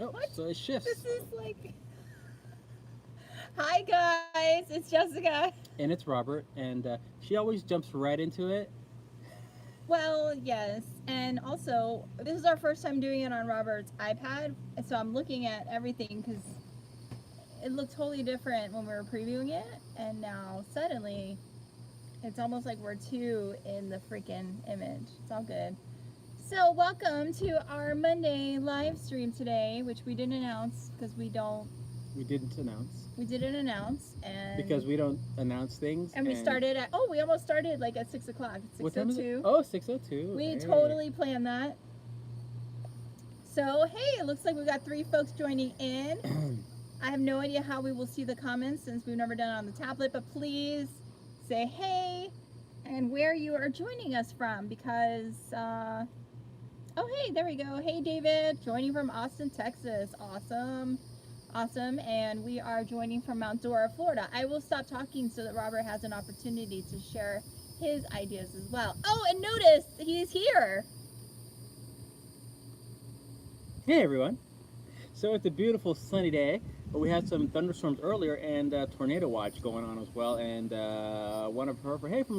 Oh, What? so it shifts. This is like. Hi guys, it's Jessica. And it's Robert, and she always jumps right into it. Well, yes, and also this is our first time doing it on Robert's iPad, so I'm looking at everything because it looked totally different when we were previewing it, and now suddenly it's almost like we're two in the freaking image. It's all good. So, welcome to our Monday live stream today, which we didn't announce because We didn't announce we didn't announce, because we don't announce things. and we And started at we almost started like at 6 o'clock. It's what six o time is it? two. Oh, 6:02. We Hey. totally planned that. So, hey, it looks like we got three folks joining in. I have no idea how we will see the comments since we've never done it on the tablet, but please say hey and where you are joining us from because, oh, hey, there we go. Hey, David, joining from Austin, Texas. Awesome. Awesome. And we are joining from Mount Dora, Florida. I will stop talking so that Robert has an opportunity to share his ideas as well. Oh, and notice he's here. Hey, everyone. So it's a beautiful sunny day, but we had some thunderstorms earlier and tornado watch going on as well. And one of her, hey, from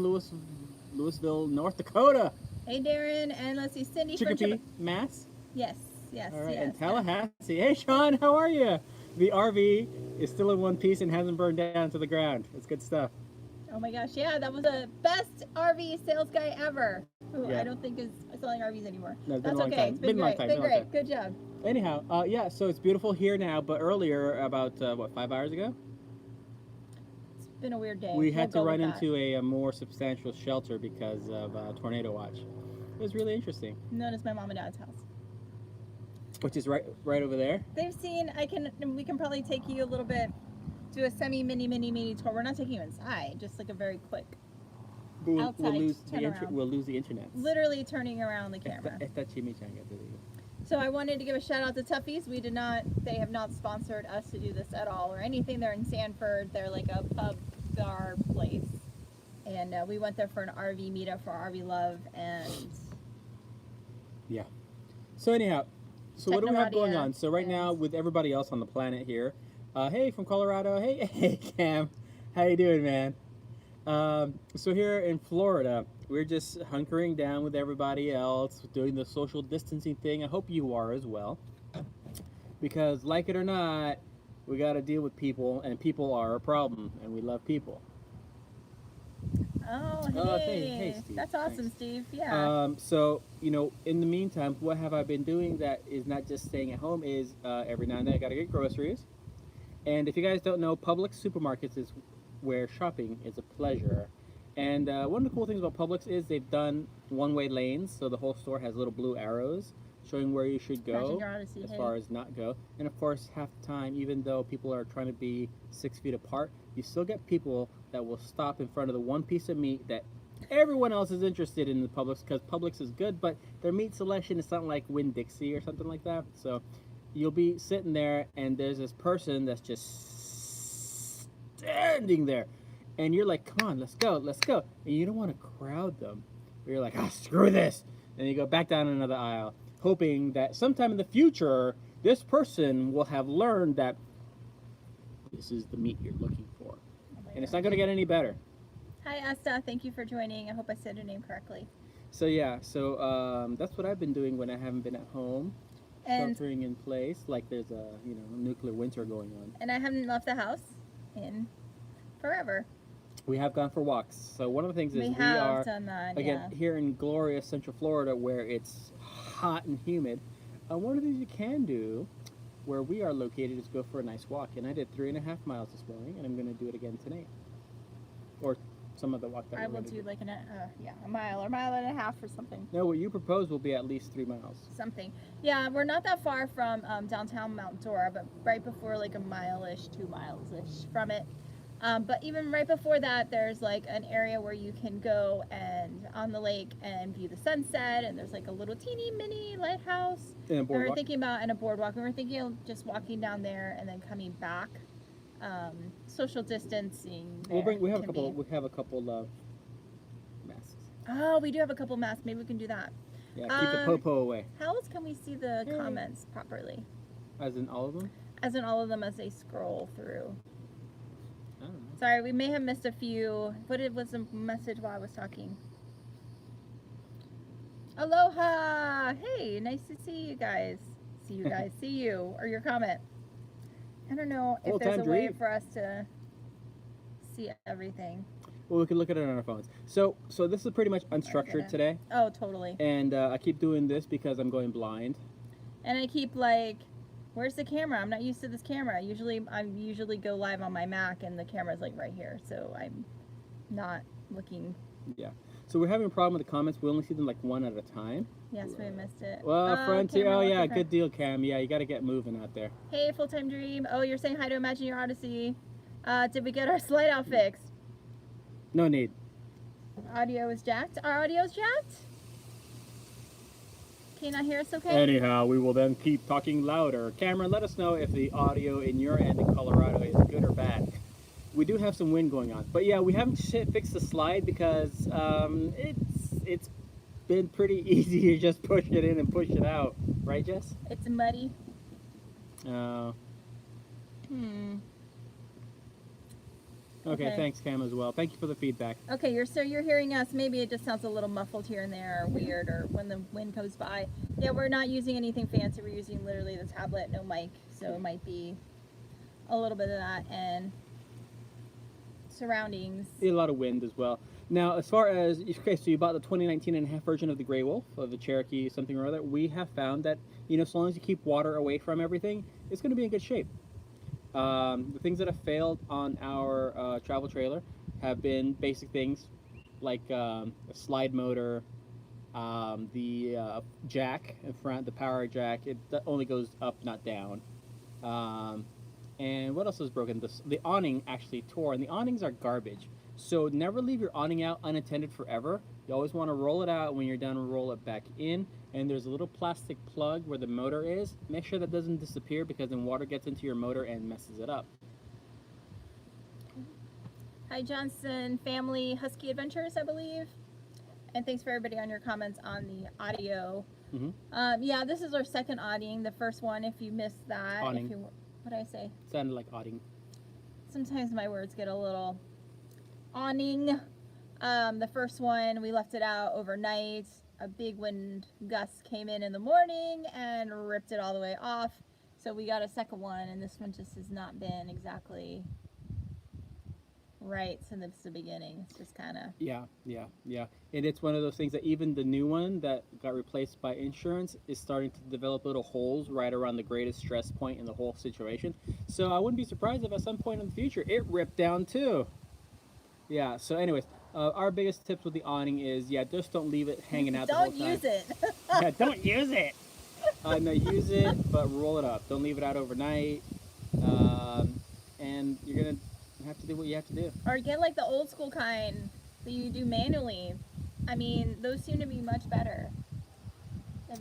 Louisville, North Dakota. Hey, Darren, and let's see, Cindy from Chicopee, Mass. Yes, yes, All right, yes. and Tallahassee. Hey, Sean, how are you? The RV is still in one piece and hasn't burned down to the ground. It's good stuff. Oh my gosh, yeah, that was the best RV sales guy ever. Who I Yeah. don't think is selling RVs anymore. No, it's been That's a long okay. time. It's been Been a long great. time. Been Been a long great. Good job. Anyhow, yeah, so it's beautiful here now, but earlier, about, 5 hours ago, It's been a weird day. we We'll had to go run with that. into a more substantial shelter because of tornado watch. It was really interesting, Notice my mom and dad's house. which is right over there. They've seen. We can probably take you a little bit. Do a mini tour. We're not taking you inside. Just like a very quick But outside turnaround. we'll lose the internet. Literally turning around the camera. Esta chimichanga, te digo. So I wanted to give a shout out to Tuffy's. They have not sponsored us to do this at all or anything. They're in Sanford. They're like a pub bar place. And we went there for an RV meetup for RV Love and Yeah. So anyhow, so what do we have going Technoradia on? So right now, and- with everybody else on the planet here, hey from Colorado, hey hey Cam, how you doing, man? So here in Florida, we're just hunkering down with everybody else, doing the social distancing thing. I hope you are as well, because like it or not, we got to deal with people, and people are a problem, and we love people. oh Hey, hey, Steve. that's awesome, Thanks. Steve. Yeah. So in the meantime, what have I been doing that is not just staying at home? Is every now and then I gotta get groceries. And if you guys don't know, Publix supermarkets is where shopping is a pleasure. And one of the cool things about Publix is they've done one-way lanes, so the whole store has little blue arrows showing where you should Imagine go your Odyssey. as Hey. far as not go. And of course, half the time, even though people are trying to be 6 feet apart, you still get people that will stop in front of the one piece of meat that everyone else is interested in the Publix, because Publix is good, but their meat selection is something like Winn-Dixie or something like that. So you'll be sitting there, and there's this person that's just standing there, and you're like, "Come on, let's go, let's go!" And you don't want to crowd them, but you're like, "Ah, screw this!" And you go back down another aisle, hoping that sometime in the future, this person will have learned that this is the meat you're looking for, Oh my and it's God. not going to get any better. Hi, Asta. Thank you for joining. I hope I said your name correctly. So yeah, so that's what I've been doing when I haven't been at home, And sheltering in place, like there's a nuclear winter going on. and I haven't left the house in forever. We have gone for walks. So one of the things is We we have are done that. again Yeah. here in glorious Central Florida where it's hot and humid. One of the things you can do where we are located is go for a nice walk. And I did 3.5 miles this morning, and I'm going to do it again tonight, or some other walk that I we're will going to do like a mile or a mile and a half or something. No, what you propose will be at least 3 miles. Something. Yeah, we're not that far from downtown Mount Dora, but right before like a mile-ish, 2 miles-ish from it. But even right before that, there's like an area where you can go and on the lake and view the sunset, and there's like a little teeny mini lighthouse. In a And we're boardwalk. thinking about and a boardwalk, and we're thinking of just walking down there and then coming back. Social distancing. We'll bring. We have a can couple. be- We have a couple masks. Oh, we do have a couple masks. Maybe we can do that. Yeah, keep the popo away. How else can we see the Hey. comments properly? As in all of them? As in all of them as they scroll through. I don't know. Sorry, we may have missed a few. What was the message while I was talking? Aloha! Hey, nice to see you guys. See you guys. See you. Or your comment. I don't know if there's Full-time a way dream. for us to see everything. Well, we can look at it on our phones. So this is pretty much unstructured today, Oh, totally. and I keep doing this because I'm going blind. And I keep like, where's the camera? I'm not used to this camera. I usually go live on my Mac and the camera's like right here, so I'm not looking. Yeah. So we're having a problem with the comments. We only see them like one at a time. Yes, we missed it. Well, Frontier. Cameron, Oh what's yeah, your good deal, Cam. Yeah, you got to get moving out there. Hey, full-time dream. Oh, you're saying hi to Imagine Your Odyssey. Did we get our slide out fixed? No need. Audio is jacked. Our audio is jacked? Can you not hear us okay? Anyhow, we will then keep talking louder. Cameron, let us know if the audio in your end in Colorado is good or bad. We do have some wind going on, but yeah, we haven't fixed the slide because it's been pretty easy to just push it in and push it out, right, Jess? It's muddy. Oh. Okay. Okay, thanks, Cam, as well. Thank you for the feedback. Okay, you're hearing us. Maybe it just sounds a little muffled here and there, or weird, or when the wind goes by. Yeah, we're not using anything fancy. We're using literally the tablet, no mic, so it might be a little bit of that and surroundings. A lot of wind as well. Now, as far as, okay, so you bought the 2019 and a half version of the Grey Wolf, of the Cherokee something or other. We have found that, you know, so long as you keep water away from everything, it's going to be in good shape. The things that have failed on our travel trailer have been basic things like a slide motor, the jack in front, the power jack, it only goes up, not down. And what else is broken? The awning actually tore, and the awnings are garbage. So never leave your awning out unattended forever. You always want to roll it out. When you're done, roll it back in. And there's a little plastic plug where the motor is. Make sure that doesn't disappear because then water gets into your motor and messes it up. Hi, Johnson Family Husky Adventures, I believe. And thanks for everybody on your comments on the audio. Yeah, this is our second awning. The first one, if you missed that. Awning. What did I say? Sounded like awning. Sometimes my words get a little awning. The first one, we left it out overnight. A big wind gust came in the morning and ripped it all the way off. So we got a second one, and this one just has not been exactly right since the beginning. It's just kind of... Yeah. And it's one of those things that even the new one that got replaced by insurance is starting to develop little holes right around the greatest stress point in the whole situation. So I wouldn't be surprised if at some point in the future it ripped down too. Yeah, so anyways, our biggest tips with the awning is, yeah, just don't leave it hanging out the whole time. Don't use it. Yeah, don't use it. No, use it, but roll it up. Don't leave it out overnight. And you're going to have to do what you have to do. Or get like the old school kind that you do manually. I mean, those seem to be much better.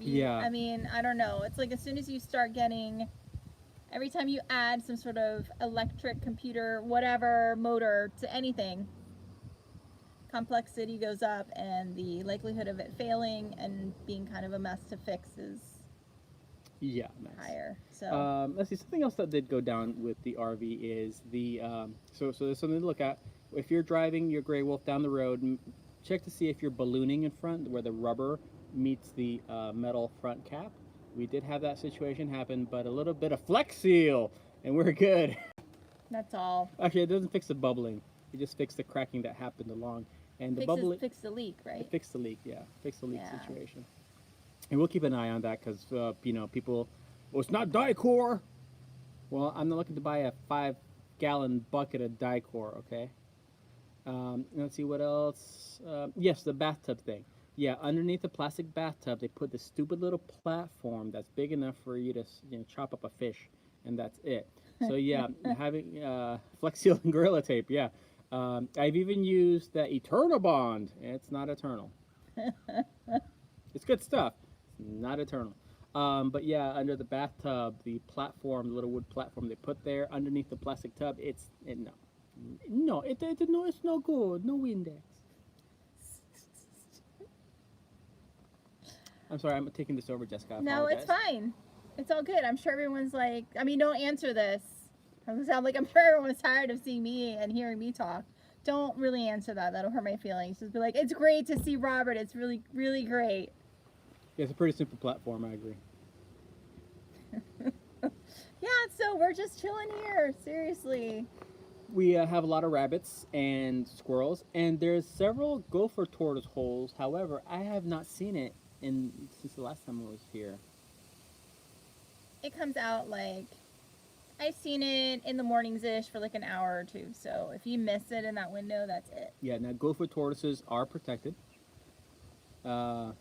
Yeah. I mean, I don't know. It's like as soon as you start getting... Every time you add some sort of electric, computer, whatever, motor to anything, complexity goes up and the likelihood of it failing and being kind of a mess to fix is higher. So let's see, something else that did go down with the RV is the so there's something to look at. If you're driving your Grey Wolf down the road, check to see if you're ballooning in front where the rubber meets the metal front cap. We did have that situation happen, but a little bit of Flex Seal and we're good. that's all. Actually, it doesn't fix the bubbling. It just fixed the cracking that happened along. And the bubbling... Fix the leak, right? It fixed the leak, yeah. Fixed the leak situation. And we'll keep an eye on that because, you know, people... Well, it's not Dicor! Well, I'm not looking to buy a 5-gallon bucket of Dicor, okay? Let's see what else. Yes, the bathtub thing. Yeah, underneath the plastic bathtub, they put this stupid little platform that's big enough for you to, you know, chop up a fish, and that's it. So yeah, having Flex Seal and Gorilla Tape, yeah. I've even used the Eternal Bond. It's not eternal. It's good stuff. It's not eternal. But yeah, under the bathtub, the platform, the little wood platform they put there underneath the plastic tub, it's no, it's no good. No Windex. I'm sorry, I'm taking this over, Jessica. No, it's fine. It's all good. I'm sure everyone's like, I mean, don't answer this. I'm sure everyone's tired of seeing me and hearing me talk. Don't really answer that. That'll hurt my feelings. Just be like, it's great to see Robert. It's really, really great. Yeah, it's a pretty simple platform. I agree. Yeah, so we're just chilling here. Seriously. We have a lot of rabbits and squirrels, and there's several gopher tortoise holes. However, I have not seen it since the last time I was here. It comes out like, I've seen it in the mornings ish for like an hour or two. So if you miss it in that window, that's it. Yeah, now gopher tortoises are protected. Uh,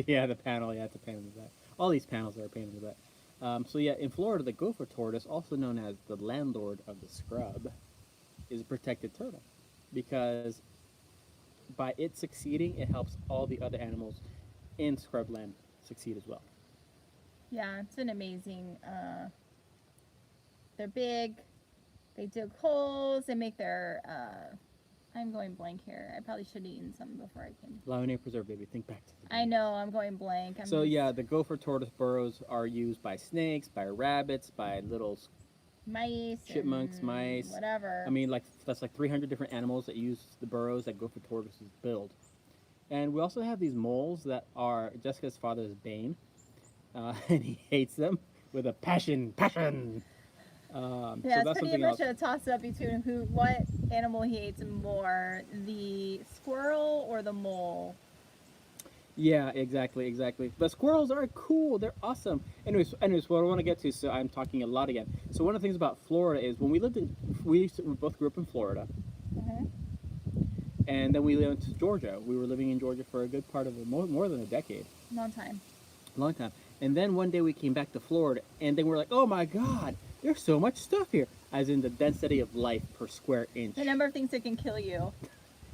yeah, the panel. Yeah, it's a pain in the butt. All these panels are a pain in the butt. So yeah, in Florida, the gopher tortoise, also known as the landlord of the scrub, is a protected turtle because by it succeeding, it helps all the other animals in scrubland succeed as well. Yeah, it's an amazing. They're big. They dig holes. They make their. I'm going blank here. I probably should have eaten something before I came. Allow preserve, baby. Think back to the I know, I'm going blank. So yeah, the gopher tortoise burrows are used by snakes, by rabbits, by little mice, chipmunks, and mice. whatever. I mean, like that's like 300 different animals that use the burrows that gopher tortoises build. And we also have these moles that are Jessica's father's bane, and he hates them with a passion. Yeah, So it's that's pretty something much else. a toss up between what animal he hates more, the squirrel or the mole. Yeah, exactly. But squirrels are cool. They're awesome. Anyways, what I want to get to, so I'm talking a lot again. So one of the things about Florida is when we lived in, we both grew up in Florida, Mm-hmm. and then we went to Georgia. We were living in Georgia for a good part of more than a decade, Long time. long time. And then one day we came back to Florida, and then we're like, oh my God, there's so much stuff here, as in the density of life per square inch. The number of things that can kill you.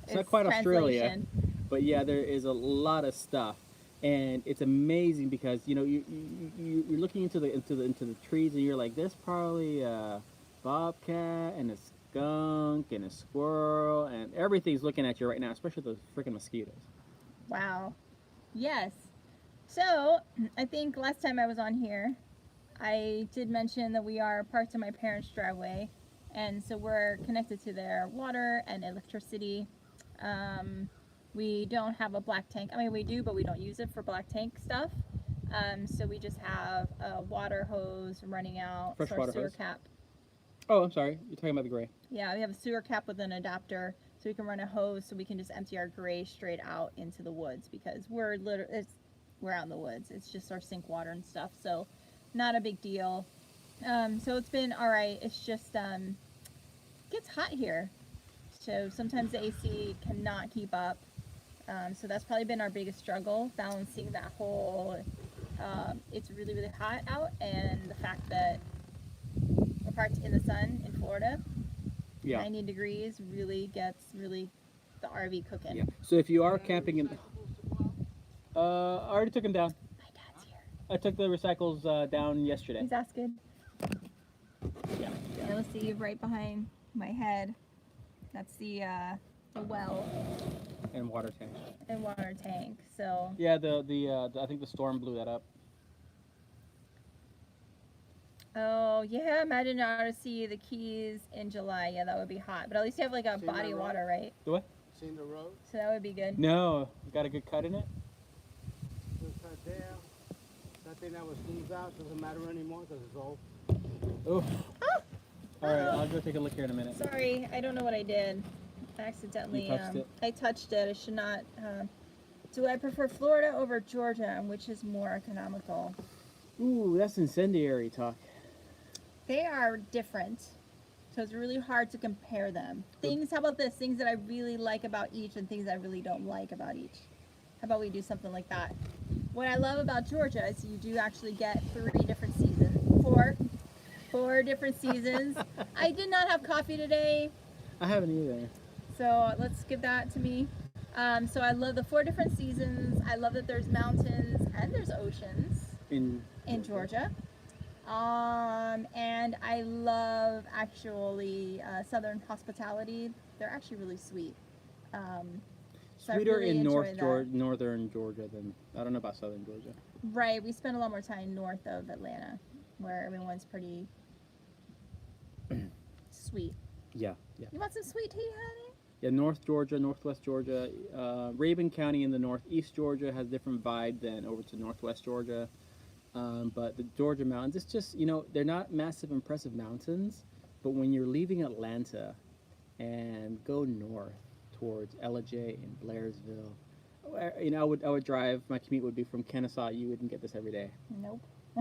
It's not quite Australia. Translation. But yeah, there is a lot of stuff, and it's amazing because you're looking into the trees, and you're like, there's probably a bobcat and a skunk and a squirrel, and everything's looking at you right now, especially those freaking mosquitoes. Wow. Yes. So, I think last time I was on here, I did mention that we are parked in my parents' driveway, and so we're connected to their water and electricity. We don't have a black tank. I mean, we do, but we don't use it for black tank stuff. So we just have a water hose running out. Fresh our water sewer hose? cap. Oh, I'm sorry, you're talking about the gray. Yeah, we have a sewer cap with an adapter, so we can run a hose, so we can just empty our gray straight out into the woods because we're out in the woods. It's just our sink water and stuff, so not a big deal. So it's been all right. It's just it gets hot here, so sometimes the AC cannot keep up. So that's probably been our biggest struggle, balancing that whole, it's really, really hot out, and the fact that we're parked in the sun in Florida, Yeah. 90 degrees really gets the RV cooking. Yeah. So if you are camping in, I already took them down. My dad's here. I took the recycles down yesterday. He's asking. Yeah. You'll see right behind my head. That's the well And water tank. and water tank. So Yeah, the I think the storm blew that up. oh yeah, imagine now to see the Keys in July. Yeah, that would be hot. But at least you have like a Seen body that of road? water, right? The what? Seen the road? So that would be good. No, got a good cut in it. Just right there. That thing that was smoothed out doesn't matter anymore because it's old. Oh. Ah! All right, I'll go take a look here in a minute. Sorry, I don't know what I did. I accidentally You touched it? I touched it. I should not. Do I prefer Florida over Georgia, and which is more economical? Ooh, that's incendiary talk. They are different, so it's really hard to compare them. Things. How about this? Things that I really like about each, and things I really don't like about each. How about we do something like that? What I love about Georgia is you do actually get 3 different seasons. 4 different seasons. I did not have coffee today. I haven't either. So let's give that to me. So I love the 4 different seasons. I love that there's mountains and there's oceans In Georgia. And I love actually southern hospitality. They're actually really sweet. So I sweeter really in enjoy that. northern Georgia than I don't know about southern Georgia. Right. We spend a lot more time north of Atlanta, where everyone's pretty sweet. Yeah, yeah. You want some sweet tea, honey? Yeah, North Georgia, Northwest Georgia, Rabin County in the Northeast Georgia has a different vibe than over to Northwest Georgia. But the Georgia mountains, it's just, they're not massive, impressive mountains, but when you're leaving Atlanta and go north towards LJ and Blairsville, I would drive, my commute would be from Kennesaw, you wouldn't get this every day. Nope.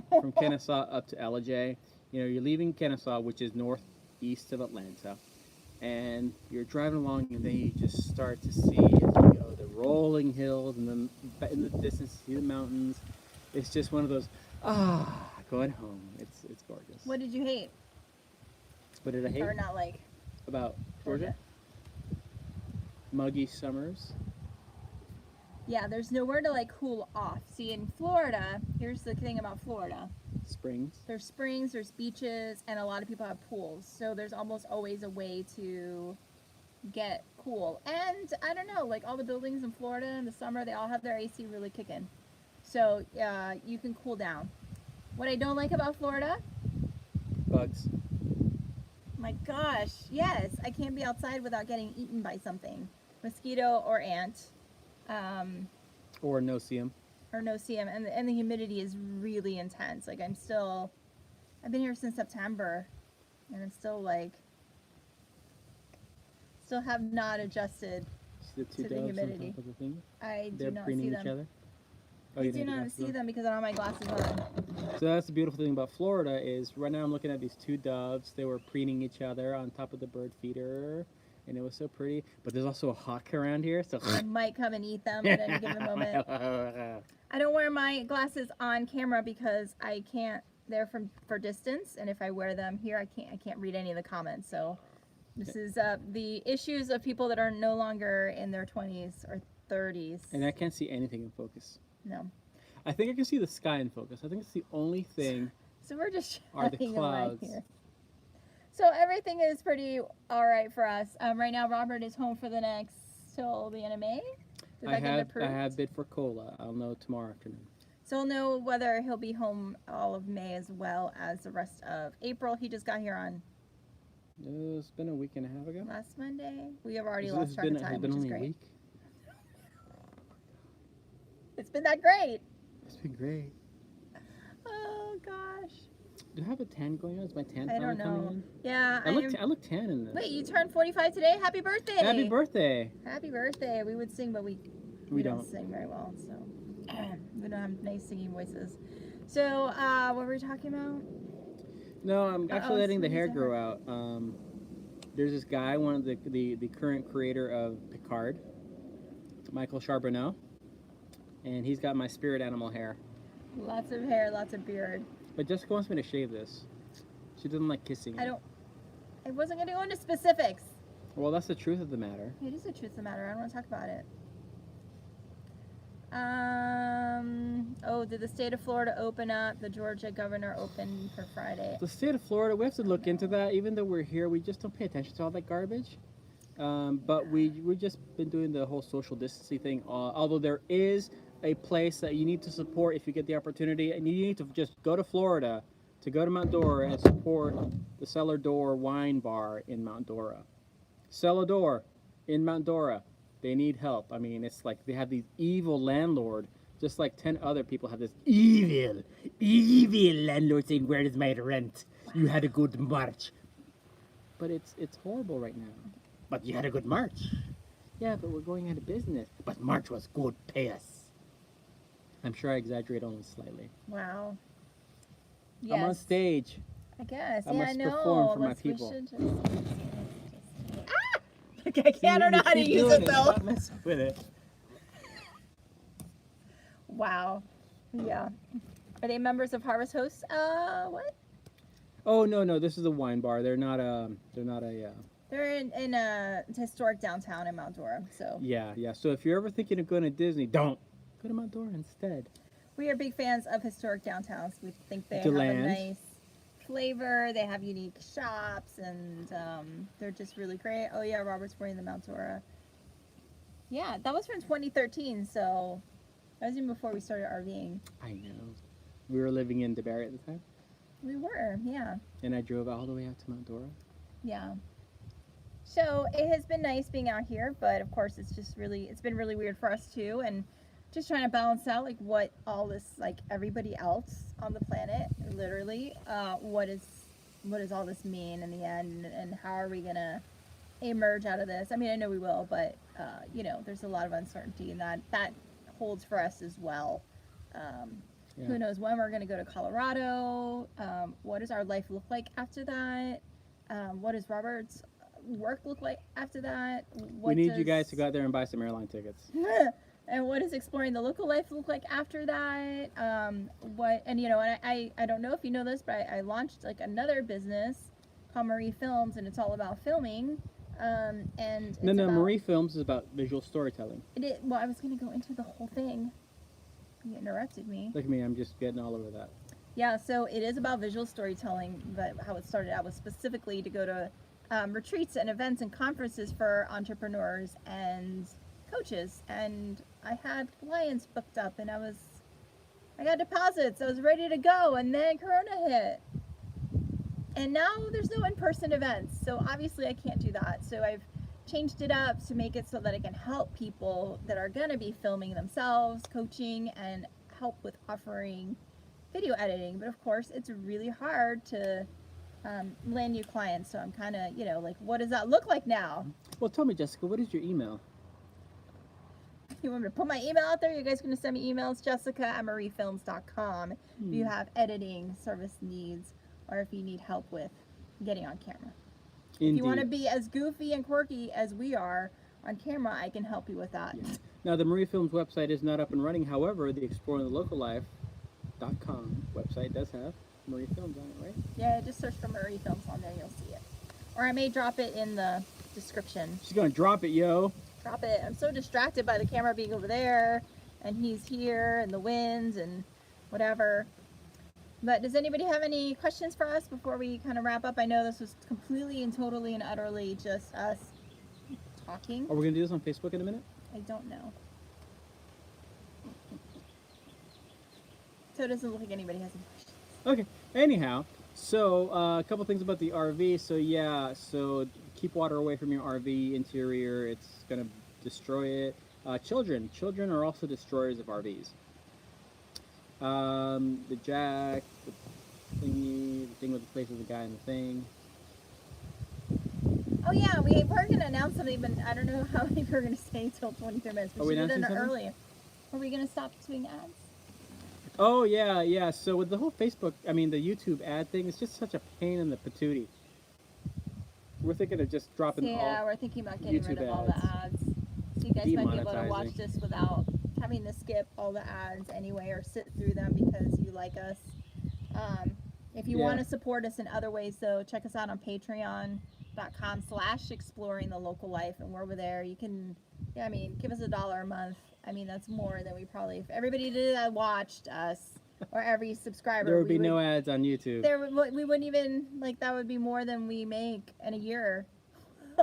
From Kennesaw up to LJ, you're leaving Kennesaw, which is northeast of Atlanta, and you're driving along, and then you just start to see as you go the rolling hills, and then in the distance see the mountains. It's just one of those going home. It's gorgeous. What did you hate? What did I hate Or not like? about Georgia? Muggy summers. Yeah, there's nowhere to like cool off. See, in Florida, here's the thing about Florida. Springs. There's springs, there's beaches, and a lot of people have pools. So there's almost always a way to get cool. And I don't know, like all the buildings in Florida in the summer, they all have their AC really kicking. So you can cool down. What I don't like about Florida, Bugs. my gosh, yes, I can't be outside without getting eaten by something. Mosquito or ant. Or no see 'em. Or no CM, and the humidity is really intense. Like I've been here since September, and I'm still have not adjusted. See the two To the doves humidity. on top of the thing? I do They're not preening see each them. other. Oh, I you do didn't not see them because I don't have my glasses on. So that's the beautiful thing about Florida is right now I'm looking at these two doves. They were preening each other on top of the bird feeder, and it was so pretty. But there's also a hawk around here, so I might come and eat them at any given moment. I don't wear my glasses on camera because I can't. They're for distance, and if I wear them here, I can't read any of the comments. So this is the issues of people that are no longer in their 20s or 30s. And I can't see anything in focus. No. I think I can see the sky in focus. I think it's the only thing. So we're just Are the chatting away clouds. here. So everything is pretty all right for us. Right now, Robert is home for the next till the end of May. Did that get approved? I have bid for cola. I'll know tomorrow afternoon. So we'll know whether he'll be home all of May as well as the rest of April. He just got here on It's been a week and a half ago. last Monday. We have already This lost has track been, of has time, been which is only a great. week. It's been that great. It's been great. Oh gosh. Do I have a tan going on? Is my tan I finally don't coming know. in? Yeah. I look tan in this. Wait, you turned 45 today? Happy birthday! Happy birthday! Happy birthday. We would sing, but we don't sing very well, so we don't have nice singing voices. So, what were we talking about? No, I'm actually letting the hair sneeze grow out. There's this guy, one of the current creator of Picard, Michael Charbonneau, and he's got my spirit animal hair. Lots of hair, lots of beard. But Jessica wants me to shave this. She doesn't like kissing. I wasn't going to go into specifics. Well, that's the truth of the matter. It is the truth of the matter. I don't want to talk about it. Did the state of Florida open up? The Georgia governor opened for Friday. The state of Florida, we have to look into that. Even though we're here, we just don't pay attention to all that garbage. But we've just been doing the whole social distancing thing. Although there is a place that you need to support if you get the opportunity, and you need to just go to Florida, to go to Mount Dora and support the Cellar Door Wine Bar in Mount Dora. Cellar Door in Mount Dora. They need help. I mean, it's like they have these evil landlord, just like 10 other people have this evil landlord saying, "Where is my rent? You had a good March." But it's horrible right now. But you had a good March. Yeah, but we're going out of business. But March was good. Pay us. I'm sure I exaggerate only slightly. Wow. I'm on Yes, stage. I guess. I Yeah, must I know. perform for my We people. should I can't. I don't know how to use it though. Stop messing with it. Wow. Yeah. Are they members of Harvest Hosts? What? Oh no, this is a wine bar. They're not a. They're in a historic downtown in Mount Dora. So Yeah. So if you're ever thinking of going to Disney, don't go to Mount Dora instead. we are big fans of historic downtowns. We think they have DeLand. a nice flavor. They have unique shops, and they're just really great. Oh yeah, Robert's wearing the Mount Dora. Yeah, that was from 2013. So That was even before we started RVing. I know. We were living in DeBarry at the time, We were, yeah. and I drove all the way out to Mount Dora. Yeah. So it has been nice being out here, but of course it's been really weird for us too, and just trying to balance out like what all this, like everybody else on the planet, literally, what does all this mean in the end, and how are we gonna emerge out of this? I mean, I know we will, but there's a lot of uncertainty, and that holds for us as well. Yeah. Who knows when we're gonna go to Colorado? What does our life look like after that? What does Robert's work look like after that? We need you guys to go out there and buy some airline tickets. And what does exploring the local life look like after that? And I don't know if you know this, but I launched like another business called Marie Films, and it's all about filming. And it's No, about, Marie Films is about visual storytelling. Well, I was gonna go into the whole thing. You interrupted me. Look at me, I'm just getting all over that. Yeah, so it is about visual storytelling, but how it started out was specifically to go to retreats and events and conferences for entrepreneurs and coaches. And I had clients booked up, and I got deposits. I was ready to go, and then Corona hit. And now there's no in-person events, so obviously I can't do that. So I've changed it up to make it so that I can help people that are going to be filming themselves, coaching, and help with offering video editing. But of course, it's really hard to land new clients. So I'm kind of, like, what does that look like now? Well, tell me, Jessica, what is your email? You want me to put my email out there? You guys going to send me emails? Jessica@mariefilms.com if you have editing service needs, or if you need help with getting on camera. Indeed. If you want to be as goofy and quirky as we are on camera, I can help you with that. Yeah. Now, the Marie Films website is not up and running. However, the exploringthelocallife.com website does have Marie Films on it, right? Yeah, just search for Marie Films on there, you'll see it. Or I may drop it in the description. She's going to drop it, yo. Drop it. I'm so distracted by the camera being over there, and he's here, and the winds, and whatever. But does anybody have any questions for us before we kind of wrap up? I know this was completely and totally and utterly just us talking. Are we going to do this on Facebook in a minute? I don't know. So it doesn't look like anybody has any questions. Okay. Anyhow, so a couple things about the RV. So keep water away from your RV interior. It's going to destroy it. Children are also destroyers of RVs. The jack, the thing with the place with the guy and the thing. Oh yeah, we're going to announce something, but I don't know how many we're going to stay till 23 minutes. Are we should have done announcing it something? earlier. Are we going to stop doing ads? Oh yeah. So with the whole the YouTube ad thing, it's just such a pain in the patootie. We're thinking of just dropping Yeah, all. we're thinking about getting rid YouTube of all the ads. So you guys might be able to watch Demonetizing. this without having to skip all the ads anyway, or sit through them because you like us. If you Yeah. want to support us in other ways, though, check us out on patreon.com/exploring the local life, and we're over there. You can, give us $1 a month. That's more than we probably, if everybody did that watched us, or every subscriber, There would be no ads on YouTube. we wouldn't even, that would be more than we make in a year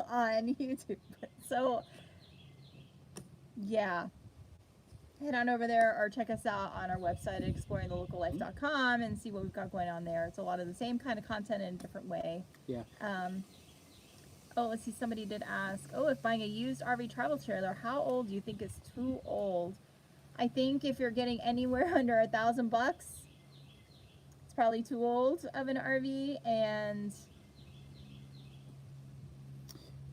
on YouTube. So, yeah. Head on over there or check us out on our website at exploringthelocallife.com and see what we've got going on there. It's a lot of the same kind of content in a different way. Yeah. Let's see, somebody did ask, if buying a used RV travel trailer, how old do you think is too old? I think if you're getting anywhere under $1,000, it's probably too old of an RV. And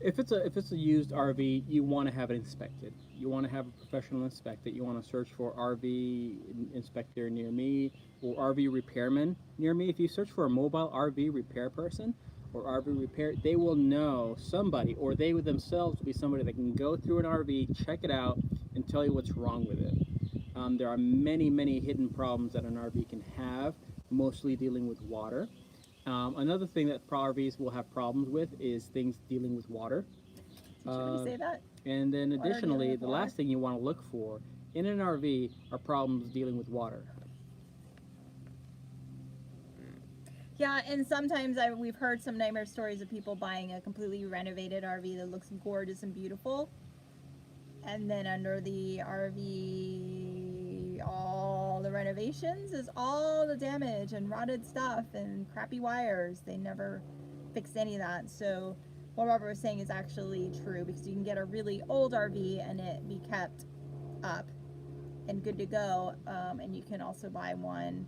If it's a used RV, you want to have it inspected. You want to have a professional inspect it. You want to search for RV inspector near me or RV repairman near me. If you search for a mobile RV repair person or RV repair, they will know somebody, or they themselves will be somebody that can go through an RV, check it out, and tell you what's wrong with it. There are many hidden problems that an RV can have, mostly dealing with water. Another thing that RVs will have problems with is things dealing with water. did you already say that? And then Water dealing additionally, with the water. last thing you want to look for in an RV are problems dealing with water. Yeah, and sometimes we've heard some nightmare stories of people buying a completely renovated RV that looks gorgeous and beautiful, and then under the RV see all the renovations is all the damage and rotted stuff and crappy wires. They never fixed any of that. So what Robert was saying is actually true, because you can get a really old RV and it be kept up and good to go, and you can also buy one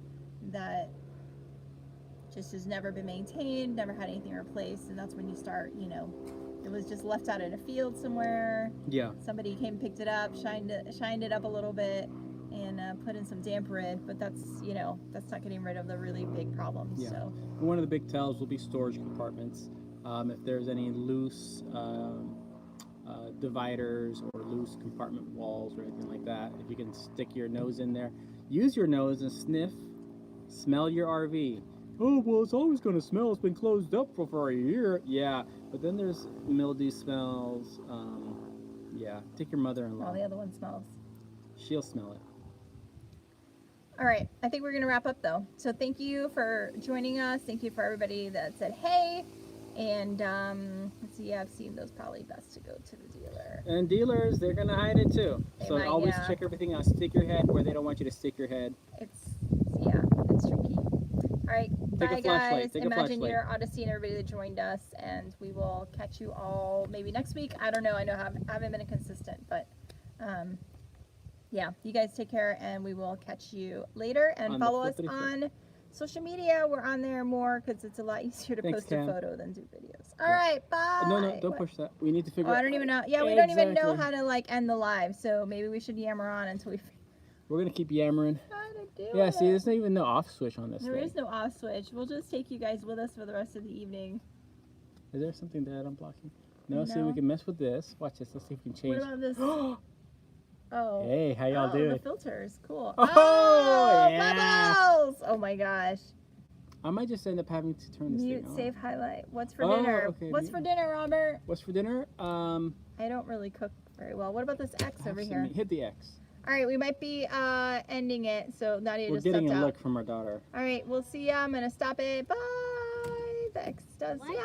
that just has never been maintained, never had anything replaced, and that's when you start, you know, it was just left out in a field somewhere. Yeah. Somebody came, picked it up, shined it up a little bit, and put in some damp rid, but that's, you know, that's not getting rid of the really big problems. Yeah. So One of the big tells will be storage compartments. If there's any loose dividers or loose compartment walls or anything like that, if you can stick your nose in there, use your nose and smell your RV. Oh, well, it's always going to smell. It's been closed up for a year. Yeah, but then there's mildew smells. Yeah, take your mother-in-law. all the other one smells. She'll smell it. All right, I think we're gonna wrap up though. So thank you for joining us. Thank you for everybody that said hey. And let's see, I've seen those probably best to go to the dealer. And dealers, they're going to hide it too. They So might, always yeah. check everything out. Stick your head where they don't want you to stick your head. It's tricky. All right, Take a bye flashlight, guys. take a Imagine flashlight. your Odyssey and everybody that joined us, and we will catch you all maybe next week. I don't know. I know I haven't been consistent, but yeah, you guys take care, and we will catch you later. And On the follow us flippity flip. on social media. We're on there more because it's a lot easier to Thanks, post Cam. a photo than do videos. All Yeah. right, bye. No, don't What? push that. We need to figure Oh, out. I don't even know. Yeah, we don't even know Exactly. how to like end the live, so maybe we should yammer on until we figure We're going to keep yammering. out how to do Yeah, it. see, there's not even no off switch on this There thing. is no off switch. We'll just take you guys with us for the rest of the evening. Is there something that I'm blocking? No, see, No. we can mess with this. Watch this. Let's see if we can change. What about this? Oh. Hey, how y'all The doing? filters. Cool. Oh, yeah. Bubbles! Oh my gosh. I might just end up having to turn this Mute, thing on. save, highlight. What's for Oh, dinner? okay, What's mute. for dinner, Robert? What's for dinner? I don't really cook very well. What about this X have over some here? meat. Hit the X. All right, we might be ending it, so Nadia We're just getting stepped a out. look from our daughter. All right, we'll see ya. I'm gonna stop it. Bye. The X does. What? Yeah.